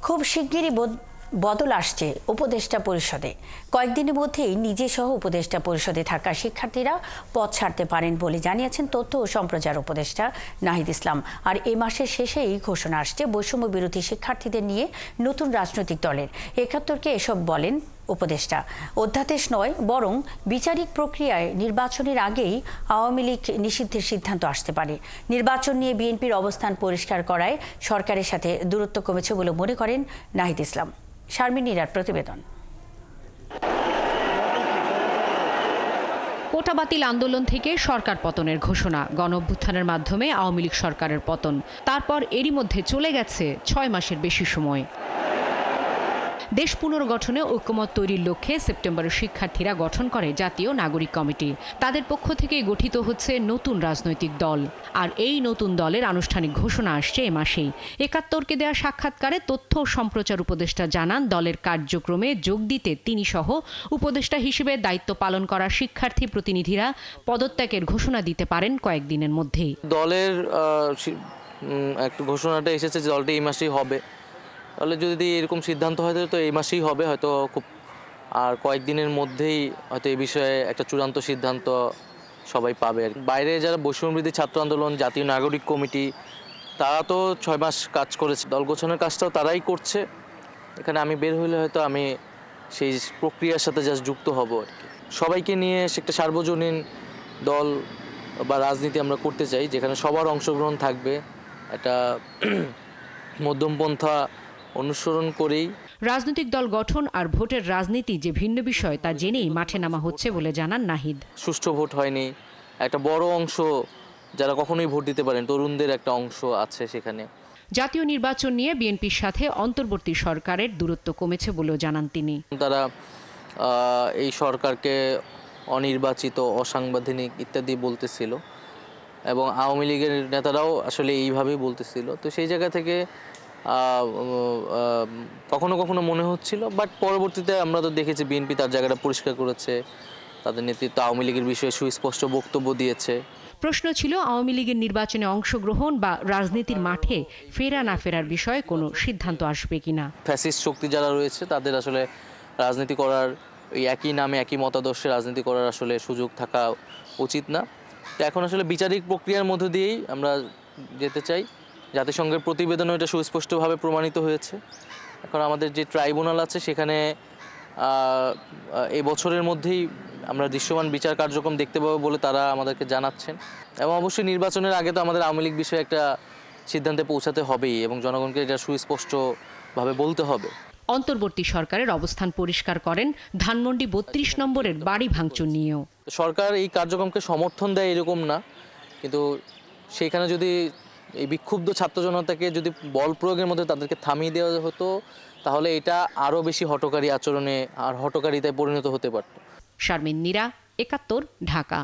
খুব শিগগিরই বদল আসছে উপদেষ্টা পরিষদে। কয়েকদিনের মধ্যেই নিজে সহ উপদেষ্টা পরিষদে থাকা শিক্ষার্থীরা পদ ছাড়তে পারেন বলে জানিয়েছেন তথ্য ও সম্প্রচার উপদেষ্টা নাহিদ ইসলাম। আর এই মাসের শেষেই ঘোষণা আসছে বৈষম্য বিরোধী শিক্ষার্থীদের নিয়ে নতুন রাজনৈতিক দলের। ৭১কে এসব বলেন উপদেষ্টা। অধ্যাদেশ নয়, বরং বিচারিক প্রক্রিয়ায় নির্বাচনের আগেই আওয়ামী লীগ নিষিদ্ধের সিদ্ধান্ত আসতে পারে। নির্বাচন নিয়ে বিএনপির অবস্থান পরিষ্কার করায় সরকারের সাথে দূরত্ব কমেছে বলে মনে করেন নাহিদ ইসলাম। শারমিন নীরার প্রতিবেদন। কোটা বাতিল আন্দোলন থেকে সরকার পতনের ঘোষণা, গণঅভ্যুত্থানের মাধ্যমে আওয়ামী লীগ সরকারের পতন, তারপর এরই মধ্যে চলে গেছে ৬ মাসের বেশি সময়। দেশ পুনর্গঠনে ঐক্যমত তৈরির লক্ষ্যে সেপ্টেম্বরে শিক্ষার্থীরা গঠন করে জাতীয় নাগরিক কমিটি। তাদের পক্ষ থেকে গঠিত হচ্ছে নতুন রাজনৈতিক দল। আর এই নতুন দলের আনুষ্ঠানিক ঘোষণা আসছে এ মাসেই। ৭১কে দেওয়া সাক্ষাৎকারে তথ্য ও সম্প্রচার উপদেষ্টা জানান, দলের কার্যক্রমে যোগ দিতে তিনি সহ উপদেষ্টা হিসেবে দায়িত্ব পালন করা শিক্ষার্থী প্রতিনিধিরা পদত্যাগের ঘোষণা দিতে পারেন কয়েকদিনের মধ্যেই। দলের একটা ঘোষণাটা এসেছে যে দলটি এই মাসেই হবে। তাহলে যদি এরকম সিদ্ধান্ত হয় তো এই মাসেই হবে, হয়তো খুব আর কয়েকদিনের মধ্যেই হয়তো এই বিষয়ে একটা চূড়ান্ত সিদ্ধান্ত সবাই পাবে। বাইরে যারা বৈষম্যবিরোধী ছাত্র আন্দোলন, জাতীয় নাগরিক কমিটি, তারা তো ৬ মাস কাজ করেছে, দল গোছানোর কাজটাও তারাই করছে। এখানে আমি বের হইলে হয়তো আমি সেই প্রক্রিয়ার সাথে জাস্ট যুক্ত হব আর কি। সবাইকে নিয়ে একটা সার্বজনীন দল বা রাজনীতি আমরা করতে চাই, যেখানে সবার অংশগ্রহণ থাকবে, একটা মধ্যমপন্থা অনুসরণ করেই। রাজনৈতিক দল গঠন আর ভোটের রাজনীতি যে ভিন্ন বিষয় তা জেনেই মাঠে নামা হচ্ছে বলে জানান নাহিদ। সুষ্ঠু ভোট হয়নি, একটা বড় অংশ যারা কখনোই ভোট দিতে পারেন, তরুণদের একটা অংশ আছে সেখানে। জাতীয় নির্বাচন নিয়ে বিএনপির সাথে অন্তর্বর্তী সরকারের দূরত্ব কমেছে বলেও জানান তিনি। তারা এই সরকারকে অনির্বাচিত, অসাংবিধানিক ইত্যাদি বলতেছিল এবং আওয়ামী লীগের নেতারাও আসলে এইভাবেই বলতেছিল। তো সেই জায়গা থেকে কখনো কখনো মনে হচ্ছিল, বাট পরবর্তীতে আমরা তো দেখেছি বিএনপি তার জায়গাটা পরিষ্কার করেছে, তাদের নেতৃত্ব আওয়ামী লীগের বিষয়ে সুস্পষ্ট বক্তব্য দিয়েছে। প্রশ্ন ছিল আওয়ামী লীগের নির্বাচনে অংশগ্রহণ বা রাজনীতির মাঠে ফেরা না ফেরার বিষয়ে কোনো সিদ্ধান্ত আসবে কিনা। ফ্যাসিস্ট শক্তি যারা রয়েছে তাদের আসলে রাজনীতি করার, ওই একই নামে একই মতাদর্শে রাজনীতি করার আসলে সুযোগ থাকা উচিত না। তো এখন আসলে বিচারিক প্রক্রিয়ার মধ্য দিয়েই আমরা যেতে চাই। জাতিসংঘের প্রতিবেদনও এটা সুস্পষ্টভাবে প্রমাণিত হয়েছে। এখন আমাদের যে ট্রাইব্যুনাল আছে সেখানে এই বছরের মধ্যেই আমরা দৃশ্যমান বিচার কার্যক্রম দেখতে পাবো বলে তারা আমাদেরকে জানাচ্ছেন। এবং অবশ্যই নির্বাচনের আগে তো আমাদের আওয়ামী লীগ বিষয়ে একটা সিদ্ধান্তে পৌঁছাতে হবেই এবং জনগণকে এটা সুস্পষ্টভাবে বলতে হবে। অন্তর্বর্তী সরকারের অবস্থান পরিষ্কার করেন ধানমন্ডি ৩২ নম্বরের বাড়ি ভাঙচুর নিয়েও। সরকার এই কার্যক্রমকে সমর্থন দেয় এরকম না, কিন্তু সেইখানে যদি এই বিক্ষুব্ধ ছাত্র জনতাকে যদি বল প্রয়োগের মধ্যে তাদেরকে থামিয়ে দেওয়া হতো, তাহলে এটা আরও বেশি হঠকারী আচরণে আর হঠকারিতায় পরিণত হতে পারত। শারমিন নীরা, ৭১, ঢাকা।